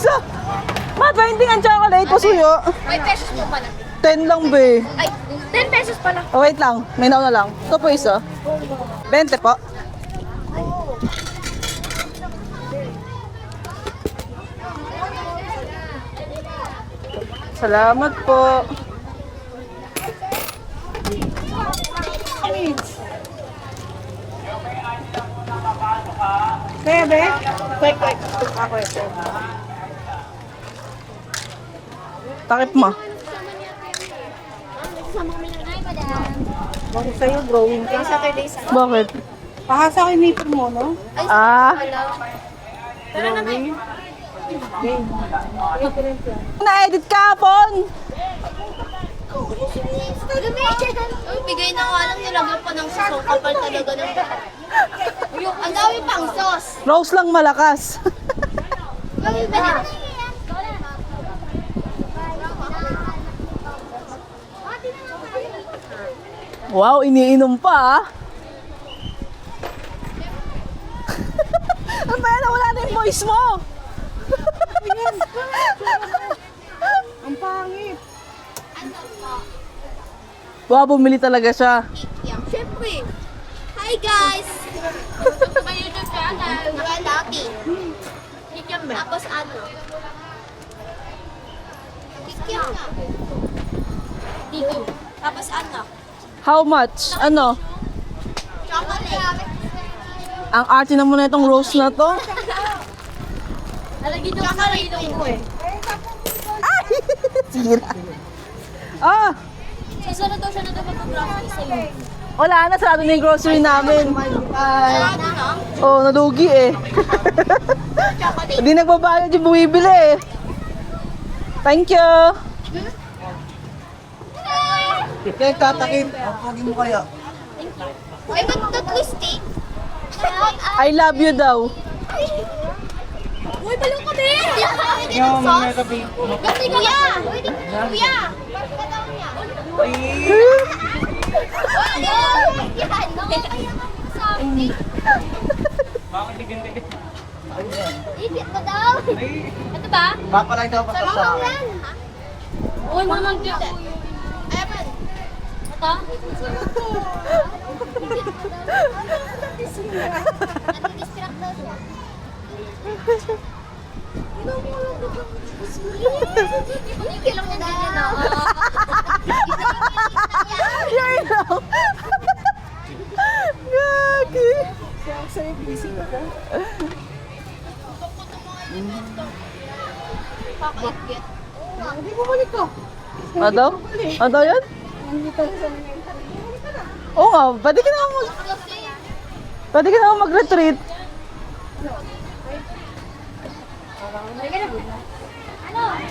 isa. Ma, 20 ang chocolate ko suyo. 5 pesos po pala. 10 lang, be. Ay, 10 pesos pala. Oh, wait lang. May nauna lang. Ito po isa. 20 po. Salamat po. Bebe? Quick. Ako ito. Takip mo. Bakit sa'yo, drawing ka? Saturday sa... Bakit? Pahasa kay nipper mo, no? Ah. Drawing. Game. Na-edit kahapon. Uy, bigay na nga lang nilagyan pa ng sasaw. Kapal talaga ng... Yung, ang dami pang sauce. Rose lang malakas. Yung iba Wow, iniinom pa ah. Ano ba yan? Wala na yung voice mo. Ang pangit. Wow, bumili talaga siya. Siyempre. Hi guys! May YouTube channel. Lucky. Tapos ano? Kikiam nga. Dito. Tapos ano? How much? Ano? Chocolate. Ang arte naman na itong rose na to. Alagin yung chocolate ko eh. Sira. Ah! Susunod daw siya na daw mag-grocery sa'yo. Wala na, sarado na yung grocery namin. Sarado na? Oh, nalugi eh. Chocolate. Hindi nagbabayad yung bumibili eh. Thank you. Kaya tatakip. Ang pogi mo kaya. Ay, ba't tatlo steak? I love you daw. Uy, balong kami! Pwede Yung ng sauce? mga kapi. Kasi kuya! Kuya! Parang daw niya. Uy, yan! Nakakaya ka sa akin. Bakit digin-digin? Ipit mo daw. Ito ba? Papalay daw pa Sa sa mga akin. yan. Uy, mamang dito. Evan. Ito? Nag-distract daw siya. Hindi lang na ganyan na. Yun lang. Gagi. Sa'yo, busy ka ka. Pakait-get. Hindi mo balik ko. Ano daw? Ano daw yun? Nandito na sa mga Oo nga, pwede ka naman mag-retreat.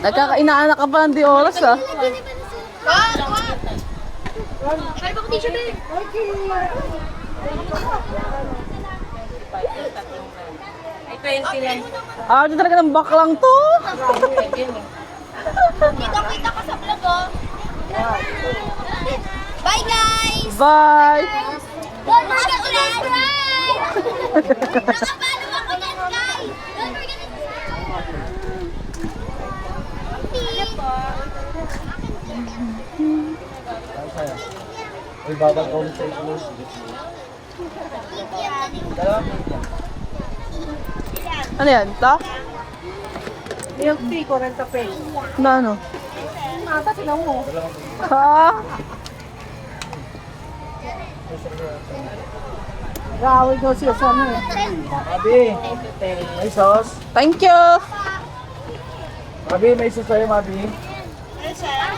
Nagkakainaanak ka pa ng di oras ah. May bang t-shirt eh. Ah, ito talaga ng baklang to. Kita-kita ka sa vlog oh. Bye guys! Bye. Don't forget to subscribe! Nakapalo ako dyan guys! Don't forget to subscribe! Uy, babag ko sa close. Ano yan? Ito? milk tea, 40 pesos. Na ano? Mata, sila mo. Ha? Gawin ko siya sa ano eh. Mabi, may sauce. Thank you. Mabi, may sauce sa'yo, Mabi.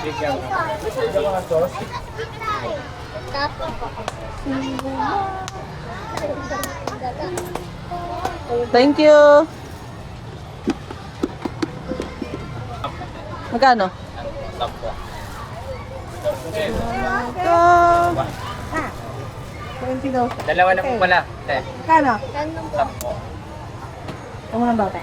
Bigyan ka. Bigyan mo ng sauce. Thank you. Magkano? 20 daw. Dalawa na po pala. Kano? Ito mo ng bata.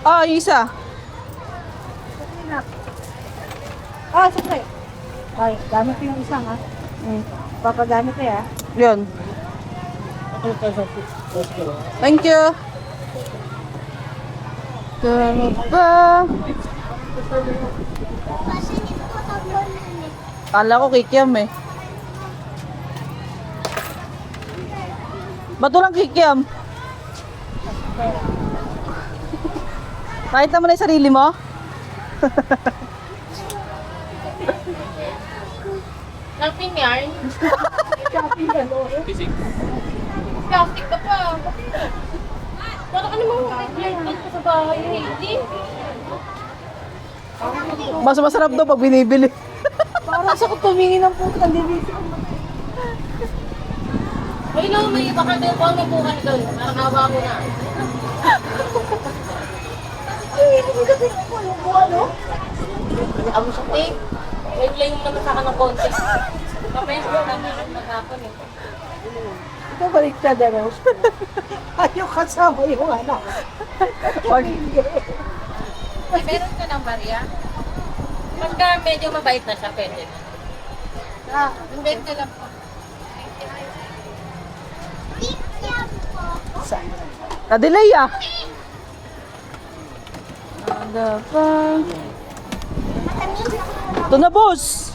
Oh, isa. Ah, siyempre. Ay, gamit ko yung isang ha. Papagamit ko ya. Yun. Thank you. Ano ba? Kala ko kikiam eh. Ba't walang kikiam? Nakita mo na yung sarili mo? Nothing yarn. Pisig. Plastic ka pa. Para ka namang yarn ka sa bahay. Hindi. Mas masarap daw pag binibili. Parang sa ko tumingin ng puto ng divisi. Ay, no, may iba ka doon. Huwag mabukan doon. Parang hawa mo na. Ay, hindi ko kasi ano? Ang sakit. Wait lang yung naman sa akin ng konti. Kapaya ko kami yung maghapon eh. Ito balik siya dalaw. Ayaw kasama yung anak. Wag. Ay, meron ka ng barya? Pagka medyo mabait na siya, pwede na. Ah, Hindi ka lang po. Na-delay ah. Ano pa? Ito na, boss.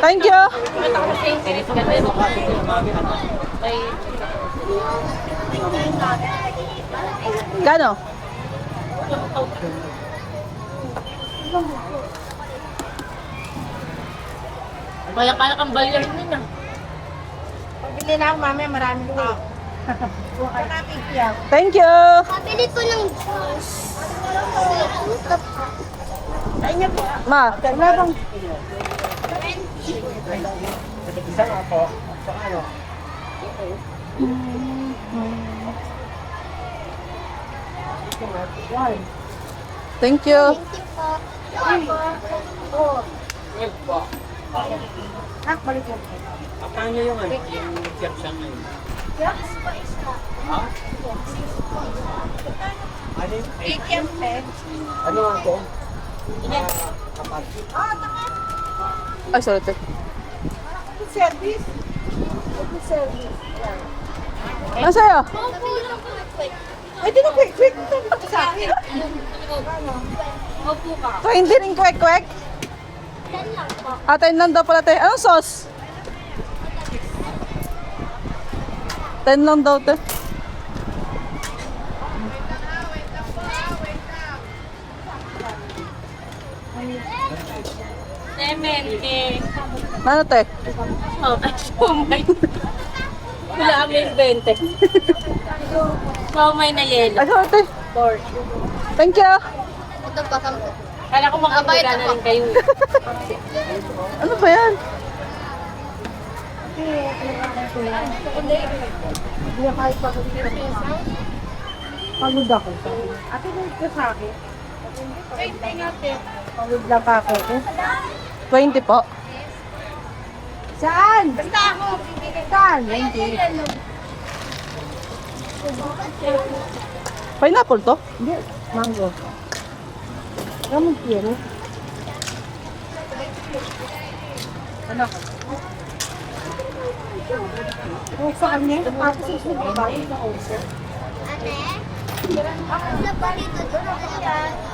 Thank you. Gano? Kaya kang balyar nun ah. pabili na ako mamaya marami ko. Marami siya. Thank you. Pabili ko ng juice. Ay niya po. Ma, Wala bang Isa nga po. Saka ano? thank you. Well po. ah, balik mo. Akala yung ano? Yung nag-jump siya ngayon. Ha? Ano yung? Ano nga po? Kapag. Ay, sorry. Te. Service. Service. Ano sa'yo? Ay, di na quick. Ito sa akin. Opo ka. 20 ring kwek-kwek? Atin lang daw pala tayo. Anong sauce? 10 lang daw te. Semente. Ano te? Oh my. Wala kami yung 20. So, may na yelo. Ay, sorry te. Thank you. Ito pa kami. Kala ko makakabila na rin kayo. Ano ba yan? Hindi na kahit pagod. Pagod ako. Ate, nung ka sa akin. Pagod lang pa ako. 20 po. Saan? Basta ako. Saan? 20. Pineapple to? Hindi. Mango. Ramon kiro. Ano? Kung sa kanya, tapos susunod ba?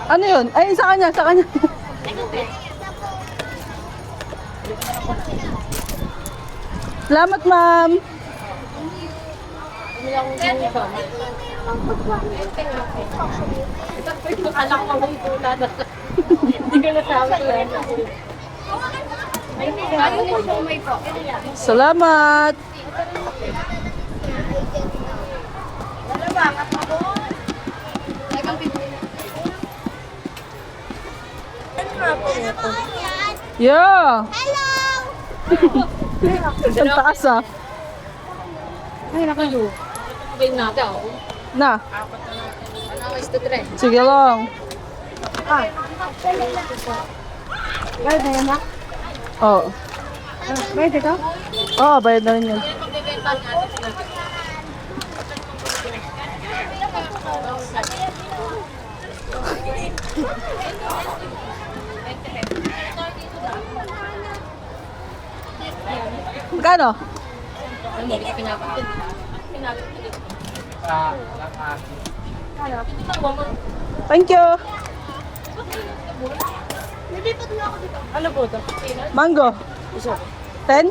Ano yun? Ay, sa kanya, sa kanya. Salamat, ma'am. Akala ko makikita na. Hindi ko nasabi ko yan. Ayaw mo siya may po. Salamat. Yeah. Ang taas ah. Ay, nakayo. Sabihin natin ako. Na, Ano is the trend? sige lang. Ah. Bayad na yan na? Oo. Bayad ito? Oo, bayad na rin yan. Pagbibenta natin sila. Magkano? Thank you. Ano po ito? Mango. 10?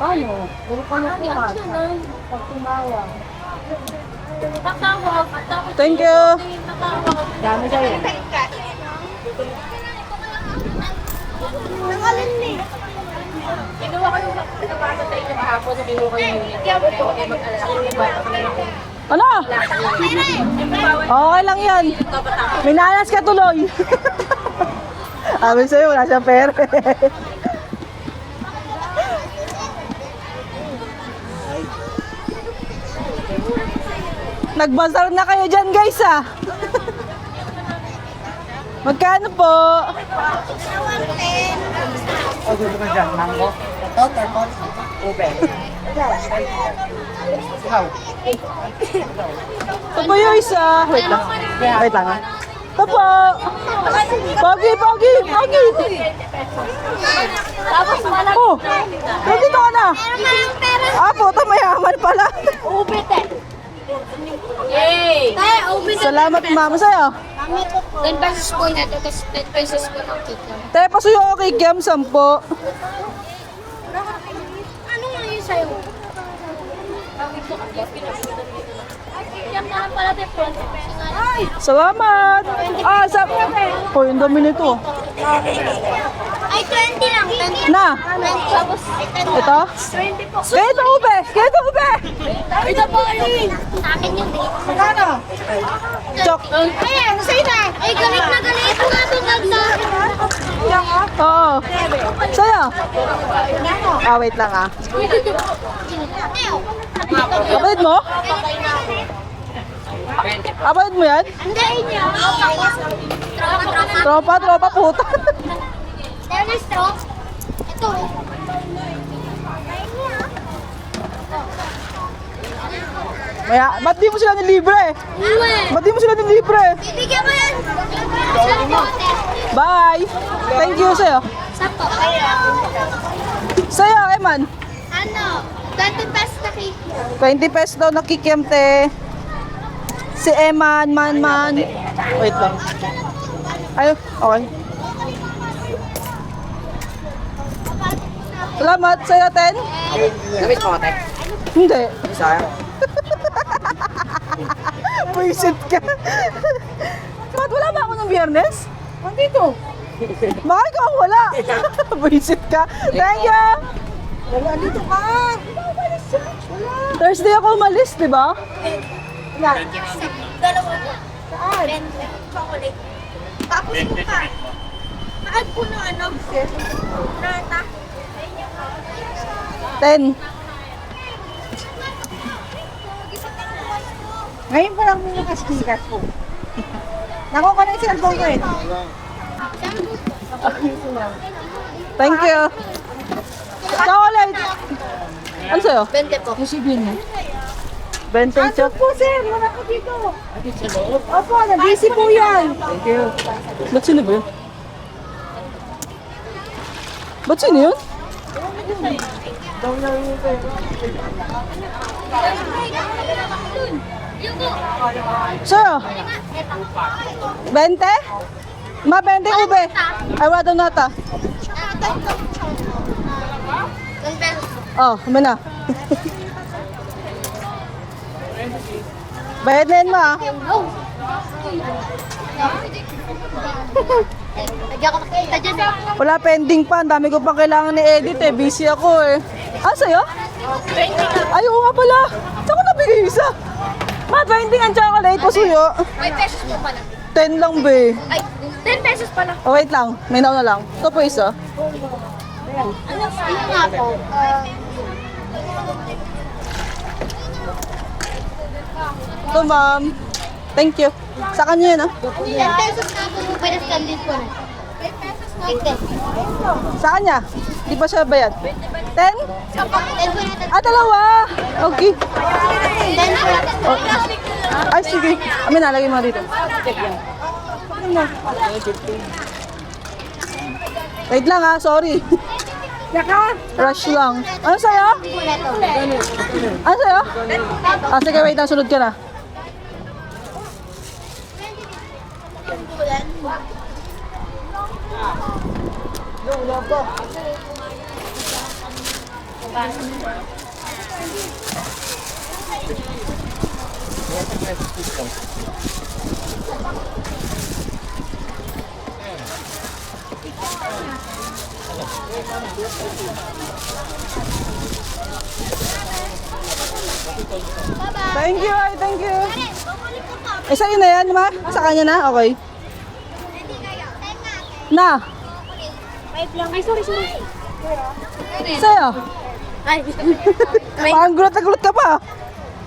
Ano? Puro ka na pag tumawag. Thank you. Dami kayo. Kinuha ko yung pinapasa sa inyo kahapon, sabi ko kayo yung Ano? Okay lang yan. Minalas ka tuloy. Sabi sa'yo, wala siyang pera. Nagbazar na kayo dyan guys ah. Magkano po? Gusto ka dyan, mango? Ito, termon. Ube. Ikaw. Ito po yung isa. Wait lang. Wait lang ah. Ito po. Pogi, pogi, pogi. Tapos malang Oh, nandito ka na. pera. Ah, puto, mayaman pala. Ubit eh. Yay! Tayo, ubit. Salamat mama sa'yo. 10 pesos po na ito, tapos 10 pesos po ng cake. Te, pasuyo ako kay Kem, 10. Ano nga yun sa'yo? Yan na lang pala tayo, 20 pesos. Ay! Salamat. Ah, oh, yung dami nito. Ay, 20 lang. 20. Na, 20. Tapos, ito. 20 po. Kaya ito ube. Kaya ito ube. Ito po yung sa akin yun eh. Magkano? Chok. Ayan, sa'yo na. Ay, galit na galit ko nga ito ganda. Oo. Sa'yo. Ah, wait lang ah. Kapatid mo? Kapatid mo yan? Hindi niya. Tropa. Tropa, tropa puta. There is straw. Ito. Maya, ba't di mo sila nilibre? Uwe. Ba't di mo sila nilibre? Bibigyan mo yan. Bye. Thank you sa'yo. Sapo. Sa'yo, Eman. Ano? 20 pesos na cake. 20 pesos daw nakikiam, te. Si Eman, man. Wait lang. Ay, okay. Salamat sa'yo, Ten. Gamit mo, ate. Hindi. Sayang. Buisit ka. Ba't wala ba ako ng biyernes? Nandito. Bakit ka ang wala? Buisit ka. Thank you. Wala, dito ka. Thursday ako umalis, di ba? Dalawa po. Saan? Chocolate. Tapos po ka. Saan po na ano? Rata. 10. Ngayon pa lang mo yung kastikat ko. Nakuha ko na yung cellphone ko eh. Thank you. Chocolate. Ano sa'yo? 20 po. 20 chok. Po sir, wala ko dito. Opo, na-busy po yan. Ba't sino ba yun? Ba't sino yun? Sa'yo? 20? Ma, 20 ube. Ay, wala daw nata. 10 pesos. Oh, kami na. Bayad na yun, ma. Oh. Lagyan ko makita dyan. Wala pending pa. Ang dami ko pang kailangan ni-edit eh. Busy ako eh. Ah, sa'yo? Ay, oo nga pala. Saan ko nabigay isa? Ma, 20 ang chocolate. Pasuyo. 5 pesos po pala. 10 lang, be. Ay, 10 pesos pala. Oh, wait lang. May nauna lang. Ito po isa. Ano nga po? Ito, ma'am. Thank you. Sa kanya yan, ah. 10 pesos na po. Pwede standing po na. 10 pesos na. Sa kanya. Di pa siya bayad. 10? Ah, dalawa. Okay. Oh. Ay, sige. Amin, nalagay mo dito. Wait lang ha, sorry. Rush lang. Ano sa'yo? Ano sa'yo? Ah, sige, wait lang, sunod ka na. Thank you, ay, thank you. Eh, sa'yo na yan, ma? Sa kanya na? Okay. Na? Ay, sorry. Sa'yo? Ay, Parang gulat na gulat ka pa.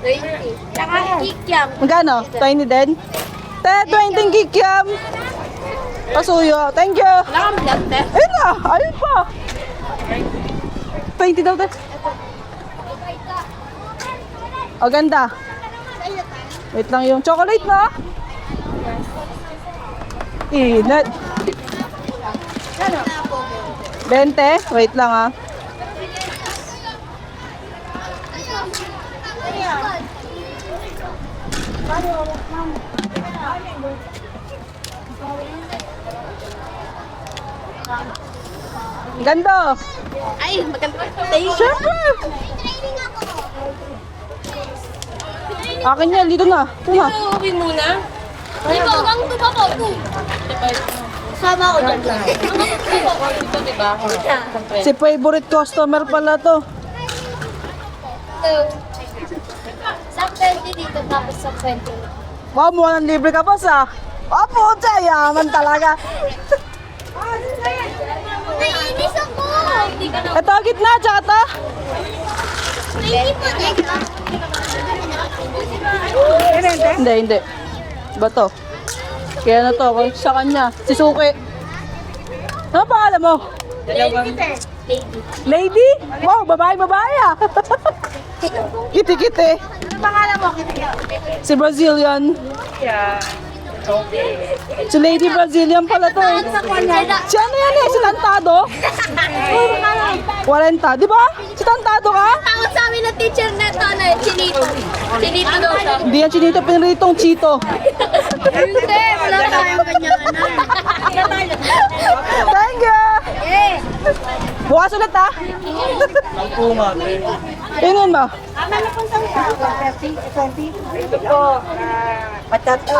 20. Tsaka kikyam. Magkano? 20 din? 20 kikiam. Pasuyo. Thank you. Nakablog, te. Ayun na. Ayun pa. 20 daw, te. O, ganda. Wait lang yung chocolate na. Inat. 20? Wait lang ah. Ganda. Ay, maganda. Thank you. Siyempre. Akin yan, dito na. Ito na. Okay muna. Ikaw, ang tuba ko. Sama ko dyan. Ang tuba ko dito, diba? Si favorite customer pala to. Sa 20 dito, tapos sa 20. Wow, mukha ng libre ka pa sa. Opo, yaman talaga. Naiinis ako! Hindi ka na. Ito, gitna, tsaka to. Hindi. Ba to? Kaya na to, sa kanya. Si Suki. Ano pangalan mo? Lady? Wow, babae ah. Kiti-kiti. Ano pangalan mo? Si Brazilian. Si Lady Brazilian pala to eh. Si ano yan eh? Si Tantado? 40, di ba? Si Tantado ka? Tawag sa amin ng teacher na to na Chinito. Chinito daw siya. Hindi yan chinito, pinritong chito. Hindi, wala tayong ganyan. Thank you! Eh! Bukas ulit ha? Tingin mo. Ito po. Patato.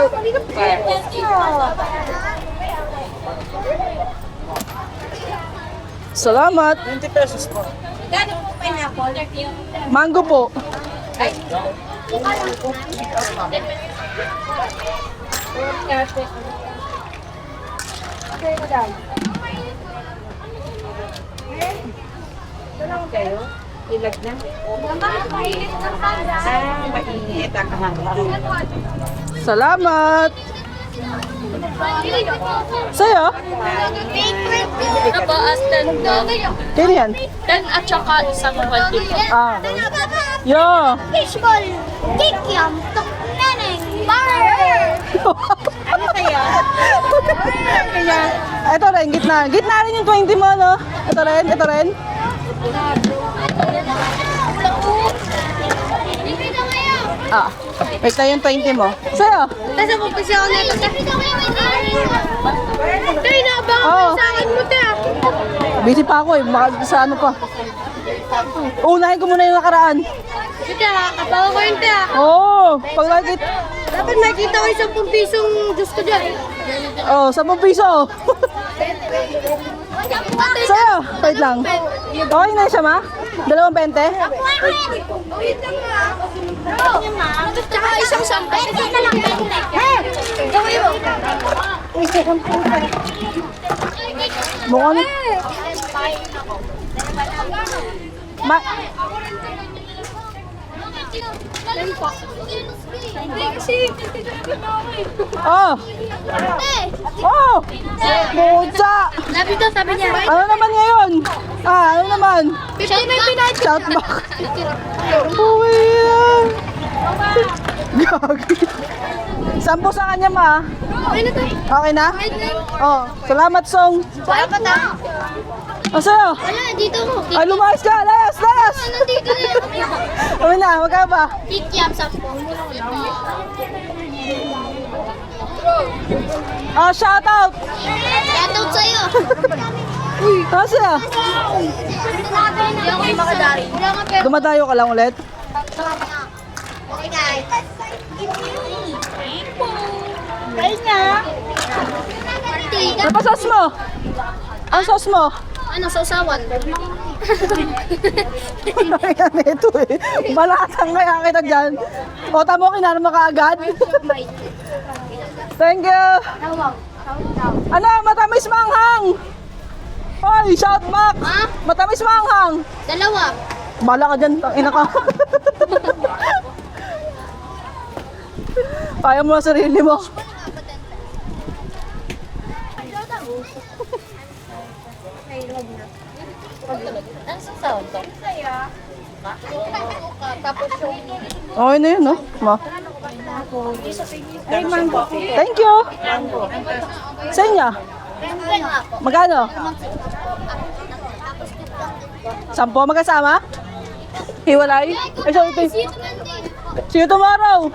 Salamat. 20 pesos po. Gano'n po pineapple? Mango po. Okay, madam. Ito lang kayo. Ilag na. Mainit ang kahanggang. Salamat. Sa'yo? Ano ba? As 10 daw. Kaya yan? 10 at saka isang 20. Ah. Yo. Fishball! Kikiam! Neneng! Bar! Ano kaya? Kaya, Ito rin, gitna. Gitna rin yung 20 mo, no? Ito rin. Ah. Wait na yung 20 mo. Sa'yo? Nasa mo pa siya ako nito. Tay, naabangan Oo. sa akin mo, te. Busy pa ako eh. Baka sa ano pa. Unahin ko muna yung nakaraan. Sige, kapawa ko yun, te. Oo. Pag nakikita. Dapat nakita ko 10 pisong Diyos ko dyan. Oh, 10 piso. Sa'yo? Wait lang. Okay na siya, ma? 2.20? Tsaka isang sampay. Ito lang, gawin mo. Mukhang... Ma... Oh! Oh! Pucha! Sabi to, sabi niya. Ano naman ngayon? Ah, ano naman? yan? 59 Shout back. Uwi yan. Gagi. 10 sa kanya, ma. Okay na tayo. Okay na? Oh, salamat, Song. Salamat ah. Ang sa'yo? Wala, dito ko. Ay, lumayas ka. Layas, layas. Nandito na yan. Kami na, magkano ba? Kikiam sa po. Oh, shout out. Shoutout sa'yo. Ano sa'yo? Hindi ako makadari. Wala nga pero. Dumadayo ka lang ulit. Okay guys. Kain na. Ano pa sauce mo? Ang sauce mo? Ano, sausawan? Yan ito eh. Malatang kaya kita dyan. O, tamo kinarma ka agad. Thank you. Ano, matamis manghang. Hoy, shout back. Ha? Matamis manghang. Dalawa. Bala ka dyan, ina ka. Kaya mo ang sarili mo. Ang sausawan to? Tapos yung... Okay na yun, no? Ma. Thank you. Sa inyo? Magkano? 10 magkasama? Hiwalay? Ay, sorry, ito. See you tomorrow.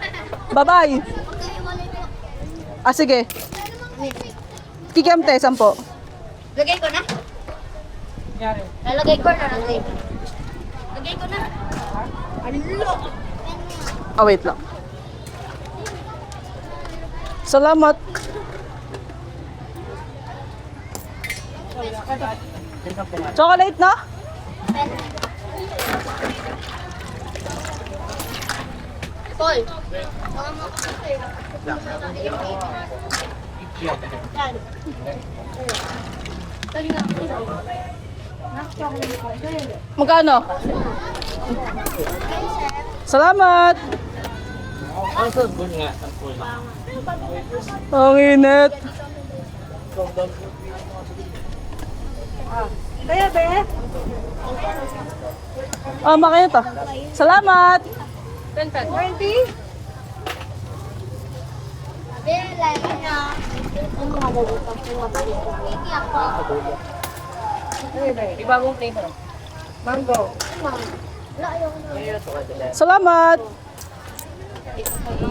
Bye-bye. Ah, sige. Kikiam te, 10. Lagay ko na? Lalagay ko na. Lagay ko na. Ah, wait lang. Salamat. Chocolate na? Paul. Magkano? Salamat. Ang init. Kaya, be? Ah, makaya to. Salamat. 20? Bela niya. Ang mabubutang po ikiyak ko. Ibagong flavor. Mango. Wala yung Salamat.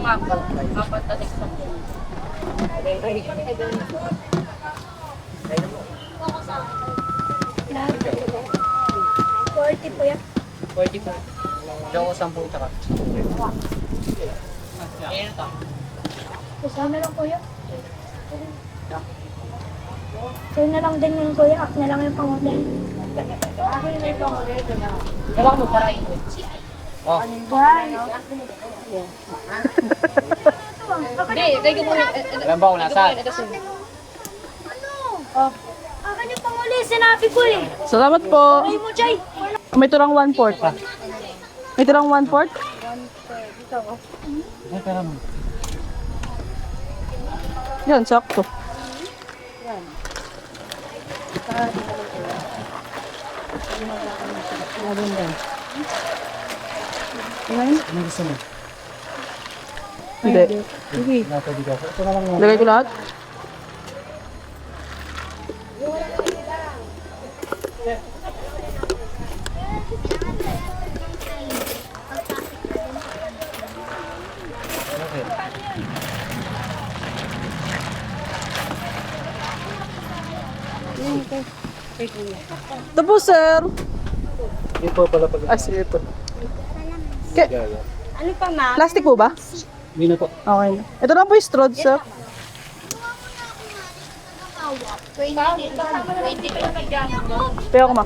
Mango. Apat na tiktok. 40 po yan. 45. Diyan ko 10 taka. Gusto na lang kuya. Sa'yo na lang din yung kuya. Ako na lang yung pang-order. Ewan mo para ito. Oh. Hindi, tayo mo. Alam ba kung nasaan? Akin yung pang-uli. Sinabi ko eh. Salamat po. Ay mo, Jay. May turang 1/4. May turang 1/4? Yan, sakto. Hindi. Lagay ko lahat? Ito po, sir. Hindi po pala pag... Ah, sige po. Ano pa, ma? Plastic po ba? Hindi na po. Okay na. Ito na po yung straw, sir. 20. Pero ako, ma.